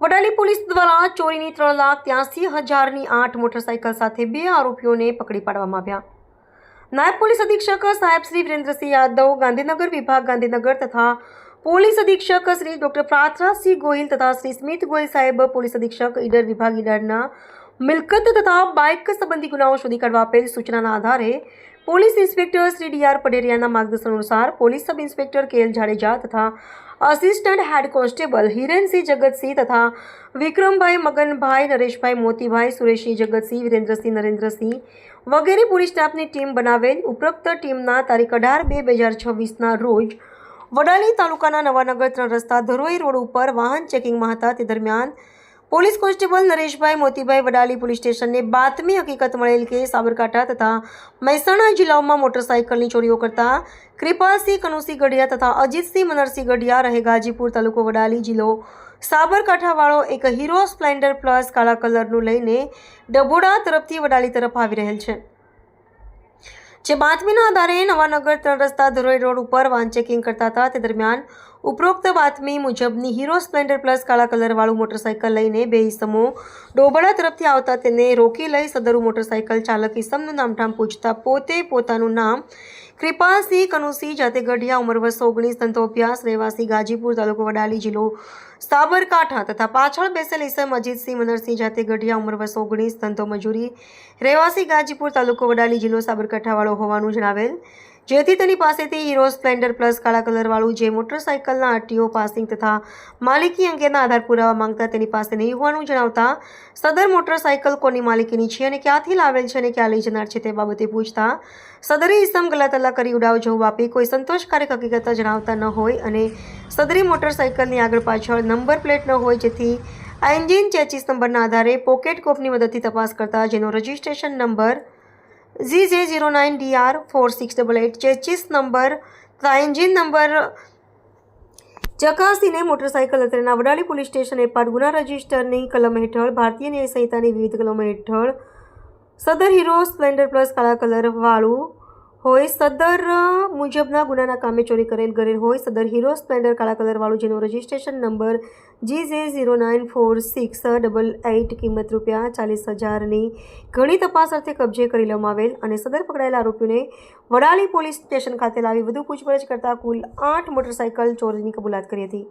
Vadali police દ્વારા ચોરીની 3,83,000ની 8 motorcycle સાથે 2 આરોપીઓને પકડી પાડવામાં આવ્યા। નાયબ પોલીસ અધિક્ષક સાહેબ શ્રી વિરેન્દ્રસિંહ યાદવ ગાંધીનગર વિભાગ ગાંધીનગર તથા પોલીસ અધિક્ષક શ્રી ડોક્ટર પ્રાર્થનાસિંહ ગોહિલ તથા શ્રી સ્મિત ગોહિલ સાહેબ પોલીસ અધિક્ષક ઈડર વિભાગ ઈડરના મિલકત તથા બાઇક સંબંધી ગુનાઓ શોધી કાઢવા આપેલ સૂચનાના આધારે પોલીસ ઇન્સ્પેક્ટર શ્રી ડી.આર. પટેરિયાના માર્ગદર્શન અનુસાર પોલીસ સબ ઇન્સ્પેક્ટર કે.એલ. જાડેજા તથા અસિસ્ટન્ટ હેડ કોન્સ્ટેબલ હિરેનસિંહ જગતસિંહ તથા વિક્રમભાઈ મગનભાઈ નરેશભાઈ મોતીભાઈ સુરેશસિંહ જગતસિંહ વિરેન્દ્રસિંહ નરેન્દ્રસિંહ વગેરે પોલીસ સ્ટાફની ટીમ બનાવેલ ઉપરોક્ત ટીમના તારીખ 18/2/2026ના રોજ વડાલી તાલુકાના નવાનગર 3 રસ્તા ધરોઈ રોડ ઉપર વાહન ચેકિંગમાં હતા। તે દરમિયાન police constable Nareshbhai Motibhai Vadali police સ્ટેશનને બાતમી હકીકત મળેલ કે સાબરકાંઠા તથા મહેસાણા જિલ્લાઓમાં મોટરસાઇકલની ચોરીઓ કરતા કૃપાલસિંહ કનુસિંહ ગઢિયા તથા અજીતસિંહ મનરસિંહ ગઢિયા રહે ગાજીપુર તાલુકો વડાલી જિલ્લો સાબરકાંઠાવાળો એક હીરો સ્પ્લેન્ડર પ્લસ કાળા કલરનું લઈને ડભોડા તરફથી વડાલી તરફ આવી રહેલ છે। જે બાતમીના આધારે નવાનગર 3 રસ્તા ધરોઈ રોડ ઉપર વાહન ચેકિંગ કરતા હતા। તે દરમિયાન ઉપરોક્ત બાતમી મુજબની હીરો સ્પ્લેન્ડર પ્લસ કાળા કલરવાળું મોટરસાઇકલ લઈને 2 ઈસમો ડોબડા તરફથી આવતા તેને રોકી લઈ સદરુ મોટરસાઇકલ ચાલક ઈસમનું નામઠામ પૂછતા પોતે પોતાનું નામ કૃપાલસિંહ કનુસિંહ જાતે ગઢિયા ઉંમર વર્ષ 19 ધંધો અભ્યાસ રહેવાસી ગાજીપુર તાલુકો વડાલી જિલ્લો સાબરકાંઠા તથા પાછળ બેસેલ ઈસમ અજીતસિંહ મનરસિંહ જાતે ગઢિયા ઉંમર વર્ષ 19 ધંધો મજૂરી રહેવાસી ગાજીપુર તાલુકો વડાલી જિલ્લો સાબરકાંઠાવાળો હોવાનું જણાવેલ, જેથી તેની પાસેથી હીરો સ્પ્લેન્ડર પ્લસ કાળા કલરવાળું જે મોટરસાઇકલના આરટીઓ પાસિંગ તથા માલિકી અંગેના આધાર પુરાવા માંગતા તેની પાસે નહીં હોવાનું જણાવતા સદર મોટરસાઇકલ કોની માલિકીની છે અને ક્યાંથી લાવેલ છે અને ક્યાં લઈ જનાર છે તે બાબતે પૂછતા સદરી ઈસમ ગલાતલ્લા કરી ઉડાવ જવાબ આપી કોઈ સંતોષકારક હકીકત જણાવતા ન હોય અને સદરી મોટરસાઇકલની આગળ પાછળ નંબર પ્લેટ ન હોય, જેથી એન્જિન ચેચિસ નંબરના આધારે પોકેટ કોપની મદદથી તપાસ કરતા જેનો registration number ZJ09DR4688 chassis number તથા એન્જિન નંબર ચકાસીને મોટરસાઇકલ અત્રેના વડાલી પોલીસ સ્ટેશન એપાટ ગુના રજિસ્ટરની કલમ હેઠળ ભારતીય ન્યાય સંહિતાની વિવિધ કલમો હેઠળ સદર હીરો સ્પ્લેન્ડર પ્લસ કાળા કલરવાળું હોય, સદર મુજબના ગુનાના કામે ચોરી કરેલ હોય, સદર હીરો સ્પ્લેન્ડર કાળા કલરવાળું જેનો રજિસ્ટ્રેશન નંબર GJ094688 કિંમત ₹40,000ની ઘણી તપાસ અર્થે કબજે કરી લેવામાં આવેલ અને સદર પકડાયેલા આરોપીઓને વડાલી પોલીસ સ્ટેશન ખાતે લાવી વધુ પૂછપરછ કરતા કુલ 8 મોટરસાઇકલ ચોરીની કબૂલાત કરી હતી।